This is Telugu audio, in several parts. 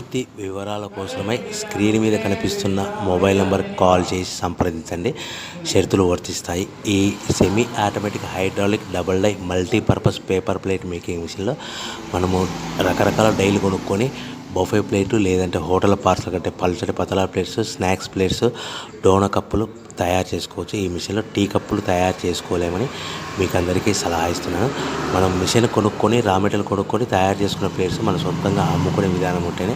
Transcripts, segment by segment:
పూర్తి వివరాల కోసమై స్క్రీన్ మీద కనిపిస్తున్న మొబైల్ నంబర్కి కాల్ చేసి సంప్రదించండి. షరతులు వర్తిస్తాయి. ఈ semi automatic hydraulic double die multipurpose paper plate making మిషన్లో మనము రకరకాల డైలు కొనుక్కొని బఫే ప్లేటు లేదంటే హోటల్ పార్సల్ కంటే పల్చటి పతలా ప్లేట్స్, స్నాక్స్ ప్లేట్స్, డోనా కప్పులు తయారు చేసుకోవచ్చు. ఈ మిషన్లో టీ కప్పులు తయారు చేసుకోలేమని మీకు అందరికీ సలహా ఇస్తున్నాను. మనం మిషన్ కొనుక్కొని రా మెటీరియల్ కొనుక్కొని తయారు చేసుకున్న ప్లేట్స్ మనం సొంతంగా అమ్ముకునే విధానం ఉంటేనే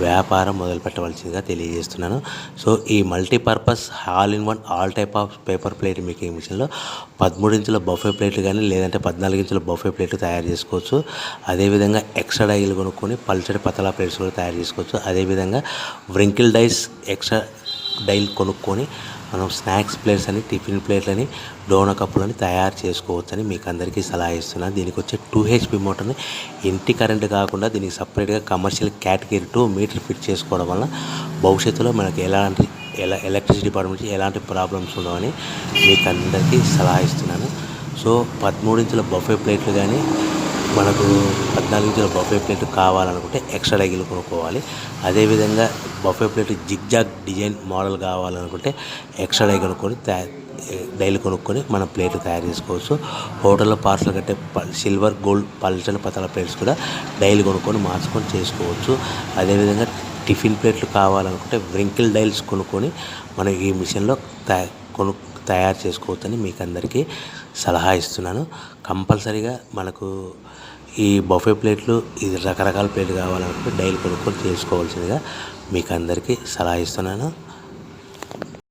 వ్యాపారం మొదలు పెట్టవలసిందిగా తెలియజేస్తున్నాను. సో ఈ multipurpose all in one all type of paper plate making మిషన్లో 13 ఇంచుల బఫే ప్లేట్లు కానీ లేదంటే 14 ఇంచుల బఫే ప్లేట్లు తయారు చేసుకోవచ్చు. అదేవిధంగా ఎక్స్ట్రా డైలు కొనుక్కొని పల్చటి పతలా ప్లేట్స్ కూడా తయారు చేసుకోవచ్చు. అదేవిధంగా వ్రింకిల్ డైస్ ఎక్స్ట్రా డైల్ కొనుక్కొని మనం స్నాక్స్ ప్లేట్స్ అని, టిఫిన్ ప్లేట్లని, డోనా కప్పులని తయారు చేసుకోవచ్చని మీకు అందరికీ సలహా ఇస్తున్నాను. దీనికి వచ్చే 2 HP మోటార్ని ఇంటి కరెంటు కాకుండా దీనికి సపరేట్గా కమర్షియల్ కేటగిరీ 2 మీటర్ ఫిట్ చేసుకోవడం వల్ల భవిష్యత్తులో మనకి ఎలక్ట్రిసిటీ డిపార్ట్మెంట్ నుంచి ఎలాంటి ప్రాబ్లమ్స్ ఉండవని మీకు అందరికీ సలహా ఇస్తున్నాను. సో 13 ఇంచుల బఫే ప్లేట్లు కానీ మనకు 14 ఇంచుల బఫే ప్లేట్ కావాలనుకుంటే ఎక్స్ట్రా డైలు కొనుక్కోవాలి. అదేవిధంగా buffet plate zigzag design model కావాలనుకుంటే ఎక్స్ట్రా డైలు కొనుక్కొని మనం ప్లేట్లు తయారు చేసుకోవచ్చు. హోటల్లో పార్సల్ కట్టే సిల్వర్, గోల్డ్, పల్చని పతల ప్లేట్స్ కూడా డైలు కొనుక్కొని మార్చుకొని చేసుకోవచ్చు. అదేవిధంగా టిఫిన్ ప్లేట్లు కావాలనుకుంటే వ్రింకిల్ డైల్స్ కొనుక్కొని మనం ఈ మిషన్లో తయారు చేసుకోవచ్చని మీకు అందరికీ సలహా ఇస్తున్నాను. కంపల్సరీగా మనకు ఈ బఫే ప్లేట్లు ఇది రకరకాల ప్లేట్లు కావాలనుకుంటే డైలు కొనుక్కొని చేసుకోవాల్సిందిగా మీకు అందరికీ సలహా ఇస్తున్నాను.